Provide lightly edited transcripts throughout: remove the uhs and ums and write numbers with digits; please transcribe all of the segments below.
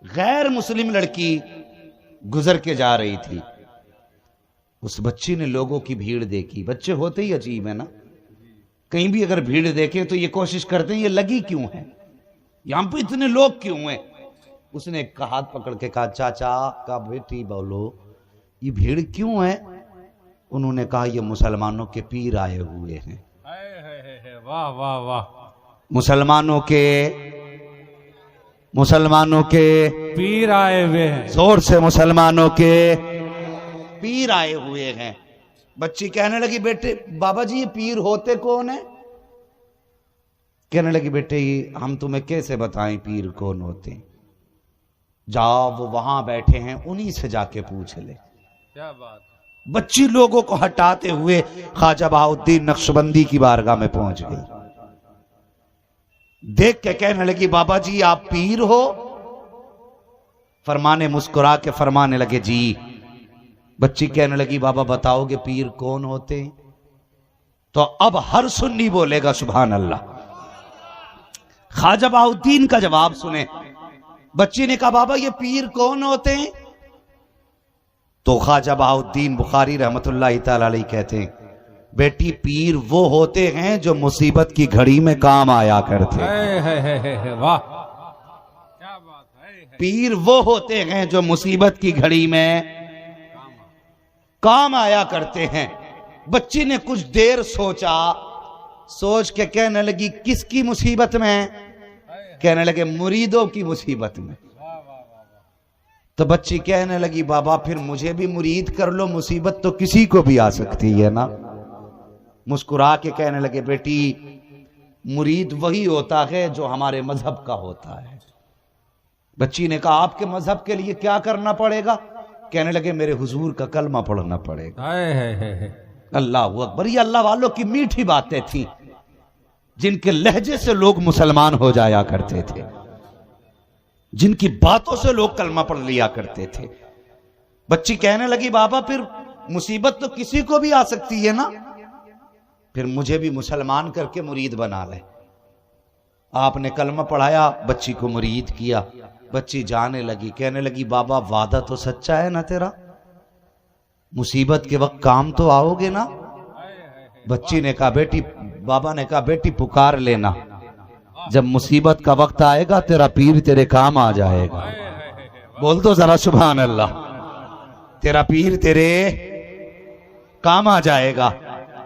غیر مسلم لڑکی گزر کے جا رہی تھی. اس بچی نے لوگوں کی بھیڑ دیکھی. بچے ہوتے ہی عجیب ہے نا, کہیں بھی اگر بھیڑ دیکھیں تو یہ کوشش کرتے ہیں یہ لگی کیوں ہے, یہاں پہ اتنے لوگ کیوں ہیں. اس نے ایک ہاتھ پکڑ کے کہا چاچا کا بیٹی بولو یہ بھیڑ کیوں ہے. انہوں نے کہا یہ مسلمانوں کے پیر آئے ہوئے ہیں. واہ واہ واہ, مسلمانوں کے پیر آئے ہوئے ہیں. زور سے مسلمانوں کے پیر آئے ہوئے ہیں. بچی کہنے لگی بیٹے بابا جی یہ پیر ہوتے کون ہیں. کہنے لگی بیٹے ہم تمہیں کیسے بتائیں پیر کون ہوتے ہیں, جاؤ وہ وہاں بیٹھے ہیں انہی سے جا کے پوچھ لے. کیا بات. بچی لوگوں کو ہٹاتے ہوئے خواجہ بہاؤالدین نقشبندی کی بارگاہ میں پہنچ گئی. دیکھ کے کہنے لگی بابا جی آپ پیر ہو. فرمانے مسکرا کے فرمانے لگے جی. بچی کہنے لگی بابا بتاؤ گے پیر کون ہوتے ہیں. تو اب ہر سنی بولے گا سبحان اللہ. خواجہ بہاؤالدین کا جواب سنیں. بچی نے کہا بابا یہ پیر کون ہوتے ہیں. تو خواجہ بہاؤالدین بخاری رحمت اللہ تعالی علیہ کہتے ہیں بیٹی پیر وہ ہوتے ہیں جو مصیبت کی گھڑی میں کام آیا کرتے ہیں. واہ کیا بات ہے. پیر وہ ہوتے ہیں جو مصیبت کی گھڑی میں کام آیا کرتے ہیں. بچی نے کچھ دیر سوچا, سوچ کے کہنے لگی کس کی مصیبت میں. کہنے لگے مریدوں کی مصیبت میں. تو بچی کہنے لگی بابا پھر مجھے بھی مرید کر لو, مصیبت تو کسی کو بھی آ سکتی ہے نا. مسکرا کے کہنے لگے بیٹی مرید وہی ہوتا ہے جو ہمارے مذہب کا ہوتا ہے. بچی نے کہا آپ کے مذہب کے لیے کیا کرنا پڑے گا. کہنے لگے میرے حضور کا کلمہ پڑھنا پڑے گا. اللہ اکبر. یہ اللہ والوں کی میٹھی باتیں تھیں جن کے لہجے سے لوگ مسلمان ہو جایا کرتے تھے, جن کی باتوں سے لوگ کلمہ پڑھ لیا کرتے تھے. بچی کہنے لگی بابا پھر مصیبت تو کسی کو بھی آ سکتی ہے نا, پھر مجھے بھی مسلمان کر کے مرید بنا لے. آپ نے کلمہ پڑھایا, بچی کو مرید کیا. بچی جانے لگی. کہنے لگی بابا وعدہ تو سچا ہے نا تیرا, مصیبت کے وقت کام تو آؤ گے نا. بچی نے کہا بیٹی, بابا نے کہا بیٹی پکار لینا, جب مصیبت کا وقت آئے گا تیرا پیر تیرے کام آ جائے گا. بول تو ذرا سبحان اللہ. تیرا پیر تیرے کام آ جائے گا.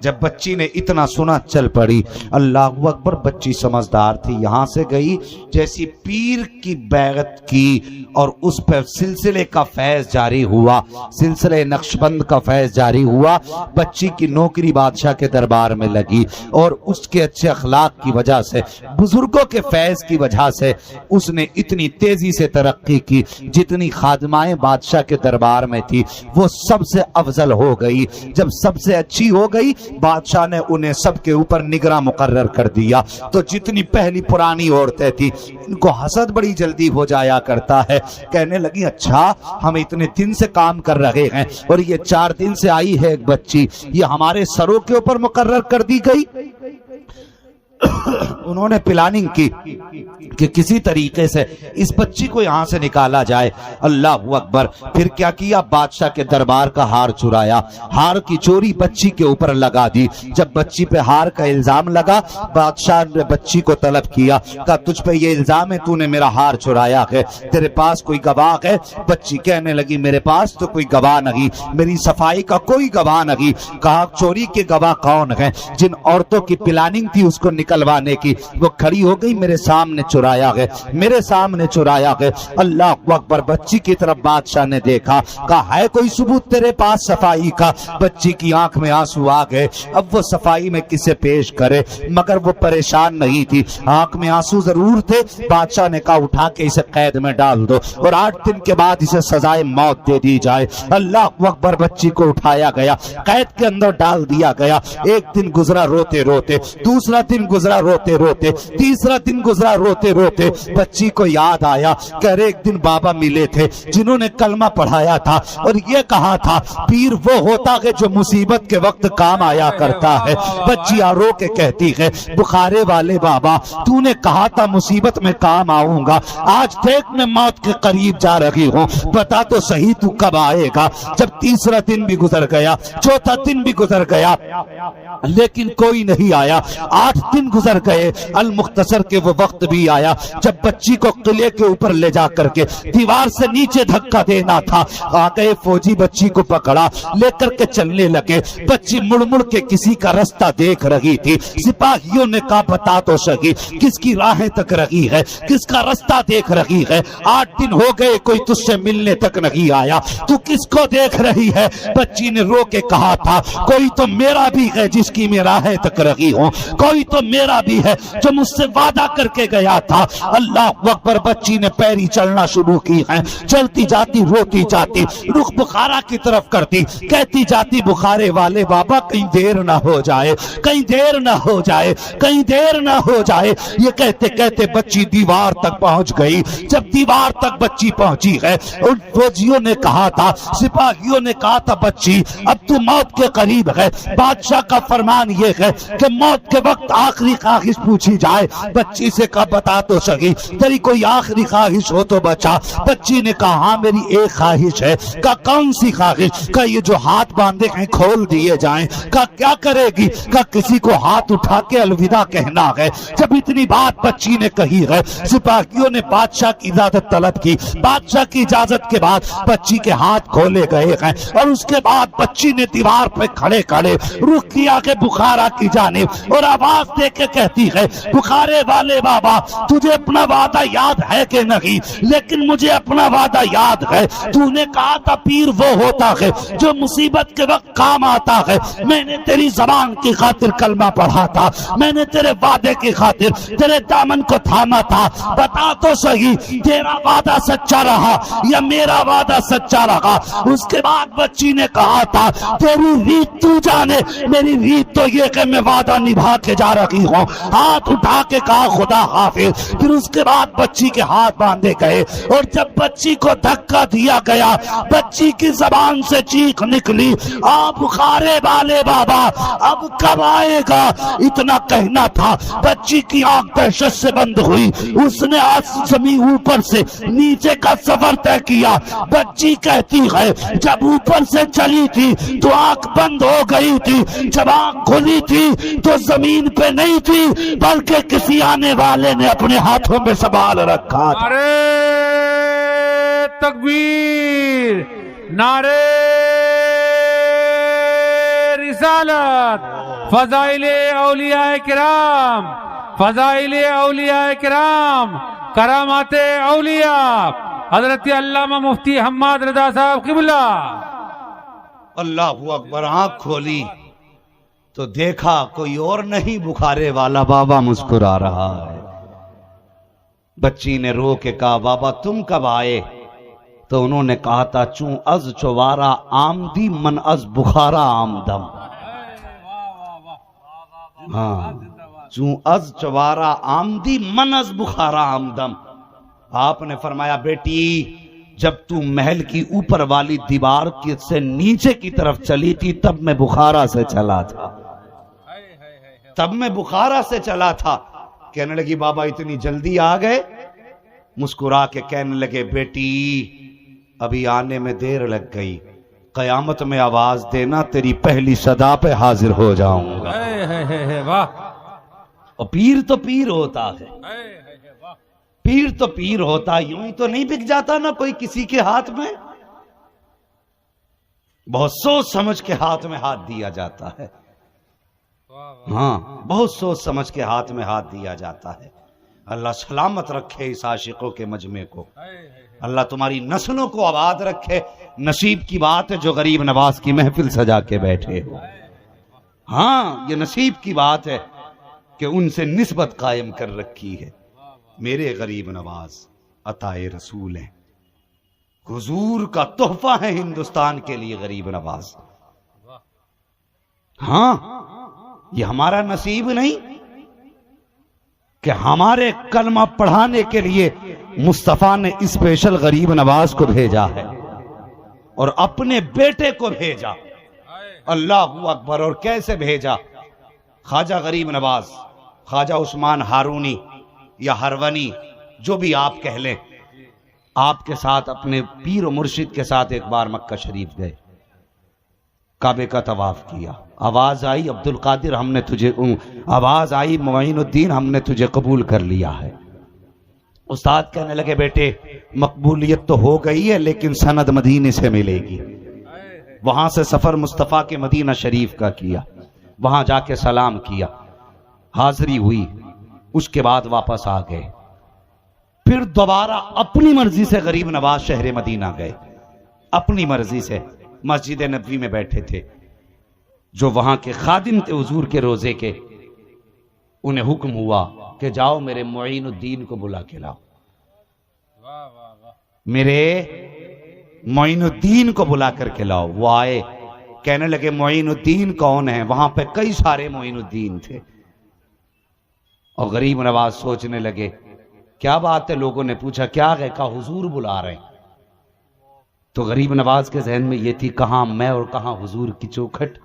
جب بچی نے اتنا سنا چل پڑی. اللہ اکبر. بچی سمجھدار تھی. یہاں سے گئی جیسی پیر کی بیعت کی اور اس پر سلسلے کا فیض جاری ہوا, سلسلے نقشبند کا فیض جاری ہوا. بچی کی نوکری بادشاہ کے دربار میں لگی اور اس کے اچھے اخلاق کی وجہ سے, بزرگوں کے فیض کی وجہ سے اس نے اتنی تیزی سے ترقی کی. جتنی خادمائیں بادشاہ کے دربار میں تھی وہ سب سے افضل ہو گئی. جب سب سے اچھی ہو گئی بادشاہ نے انہیں سب کے اوپر نگراں مقرر کر دیا. تو جتنی پہلی پرانی عورتیں تھی ان کو حسد بڑی جلدی ہو جایا کرتا ہے. کہنے لگی اچھا ہم اتنے دن سے کام کر رہے ہیں اور یہ 4 دن سے آئی ہے ایک بچی, یہ ہمارے سروں کے اوپر مقرر کر دی گئی. انہوں نے پلاننگ کی کہ کسی طریقے سے اس بچی کو یہاں سے نکالا جائے. اللہ اکبر. پھر کیا کیا, بادشاہ کے دربار کا ہار چرایا, ہار کی چوری بچی کے اوپر لگا دی. جب بچی پہ ہار کا الزام لگا بادشاہ نے بچی کو طلب کیا, کہا تجھ پہ یہ الزام ہے تو نے میرا ہار چرایا ہے, تیرے پاس کوئی گواہ ہے. بچی کہنے لگی میرے پاس تو کوئی گواہ نہیں, میری صفائی کا کوئی گواہ نہیں. کہا چوری کے گواہ کون ہیں؟ جن عورتوں کی پلاننگ تھی اس کو نکلوانے کی وہ کھڑی ہو گئی, میرے سامنے چرایا گئے, میرے سامنے چرایا گئے. اللہ اکبر. بچی کی طرف بادشاہ نے دیکھا, کہا ہے کوئی ثبوت تیرے پاس صفائی کا؟ بچی کی آنکھ میں آنسو آ گئے. اب وہ صفائی میں کسے پیش کرے, مگر وہ پریشان نہیں تھی, آنکھ میں آنسو ضرور تھے. بادشاہ نے کہا اٹھا کے اسے قید میں ڈال دو اور 8 دن کے بعد اسے سزائے موت دے دی جائے. اللہ اکبر. بچی کو اٹھایا گیا, قید کے اندر ڈال دیا گیا. ایک دن گزرا روتے روتے, دوسرا دن گزرا روتے روتے، تیسرا دن گزرا روتے روتے، بچی کو یاد آیا کہ ایک دن بابا ملے تھے جنہوں نے کلمہ پڑھایا تھا اور یہ کہا تھا پیر وہ ہوتا ہے جو مصیبت کے وقت کام آیا کرتا ہے۔ بچی رو کے کہتی ہے بخارے والے بابا تو نے کہا تھا مصیبت میں کام آؤں گا، آج دیکھ میں موت کے قریب جا رہی ہوں، بتا تو صحیح تو کب آئے گا؟ جب تیسرا دن بھی گزر گیا، چوتھا دن بھی گزر گیا، لیکن کوئی نہیں آیا، 8 دن گزر گئے، المختصر کے وہ وقت بھی آیا جب بچی کو قلعے کے اوپر لے جا کر کے دیوار سے نیچے دھکا دینا تھا۔ آ گئے فوجی، بچی کو پکڑا، لے کر کے چلنے لگے۔ بچی مڑ مڑ کے کسی کا رستہ دیکھ رہی تھی۔ سپاہیوں نے کہا بتا تو سکی کس کی راہیں تک رہی ہے، کس کا رستہ دیکھ رہی ہے؟ 8 دن ہو گئے، کوئی تجھ سے ملنے تک نہیں آیا، تو کس کو دیکھ رہی ہے؟ بچی نے رو کے کہا تھا کوئی تو میرا بھی ہے جس کی میں راہیں تک رہی ہوں، کوئی تو میرا بھی ہے جو مجھ سے وعدہ کر کے گیا تھا۔ اللہ اکبر، بچی نے پیری چلنا شروع کی ہے، چلتی جاتی، روتی جاتی، رخ بخارا کی طرف کرتی، کہتی جاتی بخارے والے بابا کہیں دیر نہ ہو جائے، کہیں دیر نہ ہو جائے، کہیں دیر نہ ہو جائے۔ یہ کہتے کہتے بچی دیوار تک پہنچ گئی۔ جب دیوار تک بچی پہنچی ہے، ان فوجیوں نے کہا تھا، سپاہیوں نے کہا تھا بچی اب تو موت کے قریب ہے، بادشاہ کا فرمان یہ ہے کہ موت کے وقت آخری خواہش پوچھی جائے۔ بچی سے کہا بتا تو سکی تیری کوئی آخری خواہش ہو تو بچا۔ بچی نے کہا ہاں میری ایک خواہش ہے۔ کہا کون سی خواہش؟ کہا یہ جو ہاتھ باندھے ہیں کھول دیے جائیں۔ کہا کیا کرے گی؟ کہا کسی کو ہاتھ اٹھا کے الوداع کہنا ہے۔ جب اتنی بات بچی نے کہی ہے، سپاہیوں نے بادشاہ کی اجازت طلب کی۔ بادشاہ کی اجازت کے بعد بچی کے ہاتھ کھولے گئے ہیں اور اس کے بعد بچی نے دیوار پہ کھڑے کھڑے رخ کیا کہ بخارا کی جانب اور آواز دے کے کہتی ہے بخارے والے بابا تجھے اپنا وعدہ یاد ہے کہ نہیں؟ لیکن مجھے اپنا وعدہ یاد ہے، تو نے کہا تھا پیر وہ ہوتا ہے جو مصیبت کے وقت کام آتا ہے۔ میں نے تیری زبان کی خاطر کلمہ پڑھا تھا، میں نے تیرے وعدے کی خاطر تیرے دامن کو تھاما تھا، بتا تو صحیح تیرا وعدہ سچا رہا یا میرا وعدہ سچا رہا؟ اس کے بعد بچی نے کہا تھا تیری ریت تو جانے، میری ریت تو یہ کہ میں وعدہ نبھا کے جا رہی ہوں۔ ہاتھ اٹھا کے کہا خدا حافظ۔ پھر اس کے بعد بچی کے ہاتھ باندھے گئے اور جب بچی کو دھکا دیا گیا، بچی کی زبان سے چیخ نکلی آ بخارے والے بابا اب کب آئے گا؟ اتنا کہنا تھا، بچی کی آنکھ دہشت سے بند ہوئی، اس نے زمین اوپر سے نیچے کا سفر طے کیا۔ بچی کہتی ہے جب اوپر سے چلی تھی تو آنکھ بند ہو گئی تھی، جب آنکھ کھلی تھی تو زمین پہ نہیں تھی بلکہ کسی آنے والے نے اپنے ہاتھوں میں سنبھال رکھا تھا۔ نعرے تکبیر، نعرے رسالت، فضائل اولیاء کرام، فضائل اولیاء کرام، کرامات اولیاء، حضرت علامہ مفتی حماد رضا صاحب قبلہ۔ اللہ اکبر، آنکھ کھولی تو دیکھا کوئی اور نہیں بخارے والا بابا مسکرا رہا ہے۔ بچی نے رو کے کہا بابا تم کب آئے؟ تو انہوں نے کہا تھا چون از چوارا آمدی من از بخارا آمدم۔ ہاں، چون از چوارا آمدی من از بخارا آمدم۔ آپ نے فرمایا بیٹی جب تو محل کی اوپر والی دیوار سے نیچے کی طرف چلی تھی تب میں بخارا سے چلا تھا، تب میں بخارا سے چلا تھا۔ کہنے لگی بابا اتنی جلدی آ گئے؟ مسکرا کے کہنے لگے بیٹی ابھی آنے میں دیر لگ گئی، قیامت میں آواز دینا تیری پہلی صدا پہ حاضر ہو جاؤں گا۔ واہ، اور پیر تو پیر ہوتا ہے، پیر تو پیر ہوتا، یوں ہی تو نہیں بک جاتا نا کوئی کسی کے ہاتھ میں، بہت سوچ سمجھ کے ہاتھ میں ہاتھ دیا جاتا ہے۔ ہاں، بہت سوچ سمجھ کے ہاتھ میں ہاتھ دیا جاتا ہے۔ اللہ سلامت رکھے اس عاشقوں کے مجمع کو، اللہ تمہاری نسلوں کو آباد رکھے۔ نصیب کی بات ہے جو غریب نواز کی محفل سجا کے بیٹھے ہو، ہاں یہ نصیب کی بات ہے کہ ان سے نسبت قائم کر رکھی ہے۔ میرے غریب نواز عطائے رسول ہیں، حضور کا تحفہ ہے ہندوستان کے لیے غریب نواز۔ ہاں یہ ہمارا نصیب نہیں، کہ ہمارے کلمہ پڑھانے کے لیے مصطفیٰ نے اسپیشل غریب نواز کو بھیجا ہے اور اپنے بیٹے کو بھیجا. اللہ اکبر. اور کیسے بھیجا؟ خواجہ غریب نواز، خواجہ عثمان ہارونی یا ہرونی، جو بھی آپ کہہ لیں، آپ کے ساتھ اپنے پیر و مرشد کے ساتھ ایک بار مکہ شریف گئے، کعبے کا طواف کیا. آواز آئی عبد القادر ہم نے تجھے، آواز آئی معین الدین ہم نے تجھے قبول کر لیا ہے. استاد کہنے لگے بیٹے مقبولیت تو ہو گئی ہے لیکن سند مدینے سے ملے گی. وہاں سے سفر مصطفیٰ کے مدینہ شریف کا کیا، وہاں جا کے سلام کیا، حاضری ہوئی، اس کے بعد واپس آ گئے. پھر دوبارہ اپنی مرضی سے غریب نواز شہر مدینہ گئے، اپنی مرضی سے مسجد نبوی میں بیٹھے تھے. جو وہاں کے خادم تھے حضور کے روزے کے، انہیں حکم ہوا کہ جاؤ میرے معین الدین کو بلا کے لاؤ، میرے معین الدین کو بلا کر کے لاؤ. وہ آئے، کہنے لگے معین الدین کون ہے؟ وہاں پہ کئی سارے معین الدین تھے. اور غریب نواز سوچنے لگے کیا بات ہے. لوگوں نے پوچھا کیا ہے؟ کہا حضور بلا رہے ہیں. تو غریب نواز کے ذہن میں یہ تھی کہاں میں اور کہاں حضور کی چوکھٹ.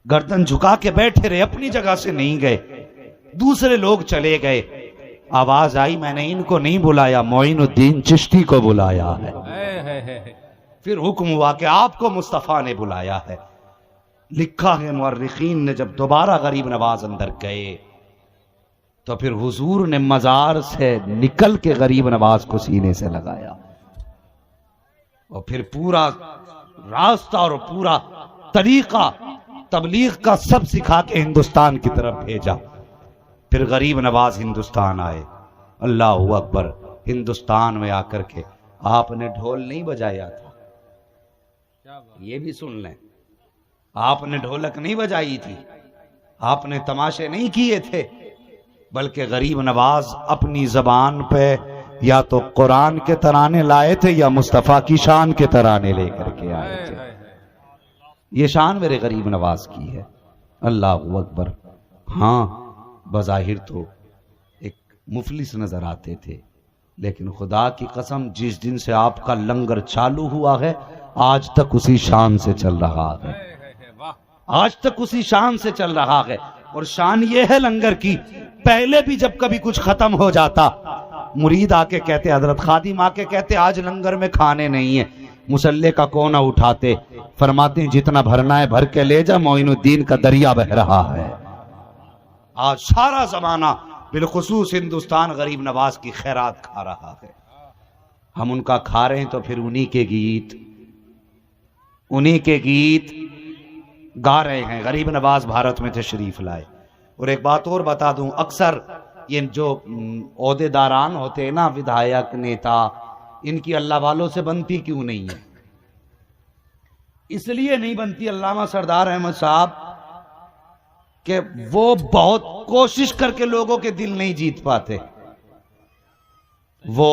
گردن جھکا کے بیٹھے رہے، اپنی جگہ سے نہیں گئے. دوسرے لوگ چلے گئے. آواز آئی میں نے ان کو نہیں بلایا، معین الدین چشتی کو بلایا ہے. پھر حکم ہوا کہ آپ کو مصطفیٰ نے بلایا ہے. لکھا ہے مورخین نے جب دوبارہ غریب نواز اندر گئے تو پھر حضور نے مزار سے نکل کے غریب نواز کو سینے سے لگایا اور پھر پورا راستہ اور پورا طریقہ تبلیغ کا سب سکھا کے ہندوستان کی طرف بھیجا. پھر غریب نواز ہندوستان آئے. اللہ اکبر. ہندوستان میں آ کر کے آپ نے ڈھول نہیں بجایا تھا، یہ بھی سن لیں. آپ نے ڈھولک نہیں بجائی تھی، آپ نے تماشے نہیں کیے تھے، بلکہ غریب نواز اپنی زبان پہ یا تو قرآن کے ترانے لائے تھے یا مصطفیٰ کی شان کے ترانے لے کر کے آئے تھے. یہ شان میرے غریب نواز کی ہے. اللہ اکبر. ہاں بظاہر تو ایک مفلس نظر آتے تھے، لیکن خدا کی قسم جس دن سے آپ کا لنگر چالو ہوا ہے آج تک اسی شان سے چل رہا ہے، آج تک اسی شان سے چل رہا ہے. اور شان یہ ہے لنگر کی، پہلے بھی جب کبھی کچھ ختم ہو جاتا مرید آ کے کہتے، حضرت خادم آ کے کہتے آج لنگر میں کھانے نہیں ہیں، مسلح کا کونا اٹھاتے، فرماتے ہیں جتنا بھرنا ہے بھر کے لے جا، معین الدین کا دریا بہ رہا ہے. آج سارا زمانہ بالخصوص ہندوستان غریب نواز کی خیرات کھا رہا ہے. ہم ان کا کھا رہے ہیں تو پھر انہی کے گیت گا رہے ہیں. غریب نواز بھارت میں تشریف لائے. اور ایک بات اور بتا دوں، اکثر یہ جو عہدے داران ہوتے ہیں نا، ودھایک نیتا، ان کی اللہ والوں سے بنتی کیوں نہیں ہے؟ اس لیے نہیں بنتی علامہ سردار احمد صاحب کہ وہ بہت کوشش کر کے لوگوں کے دل نہیں جیت پاتے، وہ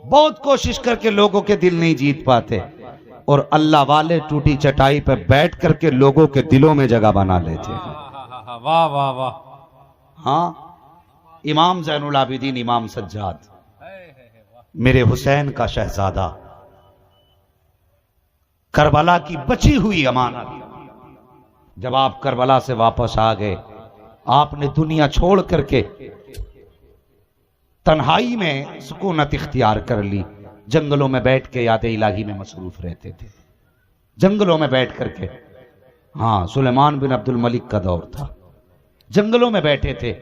بہت کوشش کر کے لوگوں کے دل نہیں جیت پاتے، اور اللہ والے ٹوٹی چٹائی پہ بیٹھ کر کے لوگوں کے دلوں میں جگہ بنا لیتے ہیں. واہ واہ واہ. ہاں امام زین العابدین امام سجاد، میرے حسین کا شہزادہ، کربلا کی بچی ہوئی امانت. جب آپ کربلا سے واپس آ گئے، آپ نے دنیا چھوڑ کر کے تنہائی میں سکونت اختیار کر لی. جنگلوں میں بیٹھ کے یاد الہی میں مصروف رہتے تھے، جنگلوں میں بیٹھ کر کے. ہاں سلیمان بن عبد الملک کا دور تھا، جنگلوں میں بیٹھے تھے،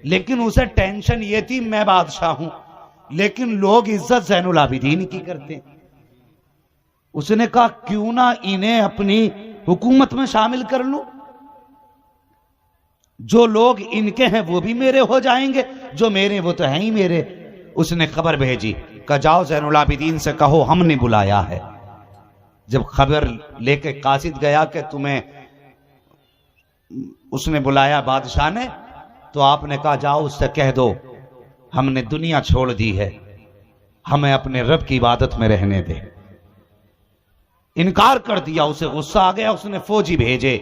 لیکن اسے ٹینشن یہ تھی میں بادشاہ ہوں، لیکن لوگ عزت زین العابدین کی کرتے ہیں. اس نے کہا کیوں نہ انہیں اپنی حکومت میں شامل کر لوں، جو لوگ ان کے ہیں وہ بھی میرے ہو جائیں گے، جو میرے وہ تو ہیں ہی میرے. اس نے خبر بھیجی، کہا جاؤ زین العابدین سے کہو ہم نے بلایا ہے. جب خبر لے کے قاصد گیا کہ تمہیں اس نے بلایا بادشاہ نے، تو آپ نے کہا جاؤ اس سے کہہ دو ہم نے دنیا چھوڑ دی ہے، ہمیں اپنے رب کی عبادت میں رہنے دے. انکار کر دیا. اسے غصہ آ گیا، اس نے فوجی بھیجے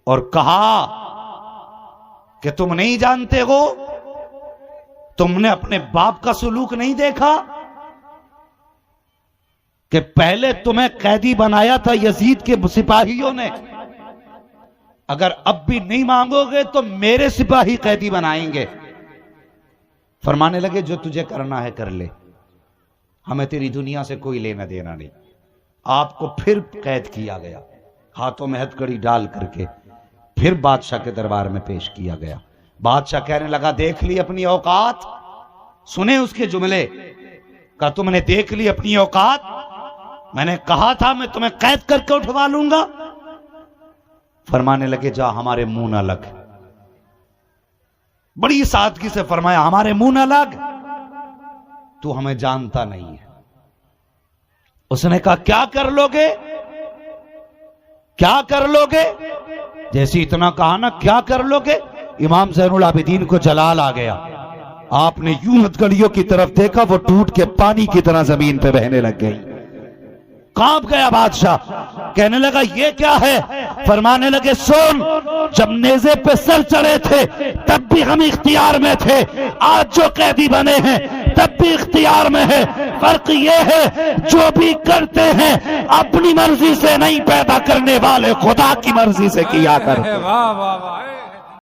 اور کہا کہ تم نہیں جانتے ہو؟ تم نے اپنے باپ کا سلوک نہیں دیکھا کہ پہلے تمہیں قیدی بنایا تھا یزید کے سپاہیوں نے؟ اگر اب بھی نہیں مانگو گے تو میرے سپاہی قیدی بنائیں گے۔ فرمانے لگے جو تجھے کرنا ہے کر لے، ہمیں تیری دنیا سے کوئی لینا دینا نہیں۔ آپ کو پھر قید کیا گیا، ہاتھوں میں ہتھکڑی ڈال کر کے پھر بادشاہ کے دربار میں پیش کیا گیا۔ بادشاہ کہنے لگا دیکھ لی اپنی اوقات؟ سنے اس کے جملے، کہا تم نے دیکھ لی اپنی اوقات؟ میں نے کہا تھا میں تمہیں قید کر کے اٹھوا لوں گا۔ فرمانے لگے جا ہمارے منہ نہ لگ۔ بڑی سادگی سے فرمایا ہمارے منہ نہ لگ، تو ہمیں جانتا نہیں ہے۔ اس نے کہا کیا کر لو گے؟ کیا کر لو گے؟ جیسی اتنا کہا نا کیا کر لو گے، امام زین العابدین کو جلال آ گیا۔ آپ نے یوں ہتھکڑیوں کی طرف دیکھا، وہ ٹوٹ کے پانی کی طرح زمین پہ بہنے لگ گئی۔ کانپ گیا بادشاہ، کہنے لگا یہ کیا ہے؟ فرمانے لگے سن، جب نیزے پہ سر چڑھے تھے تب بھی ہم اختیار میں تھے، آج جو قیدی بنے ہیں تب بھی اختیار میں ہے۔ فرق یہ ہے جو بھی کرتے ہیں اپنی مرضی سے نہیں، پیدا کرنے والے خدا کی مرضی سے کیا کرتے ہیں۔ واہ واہ واہ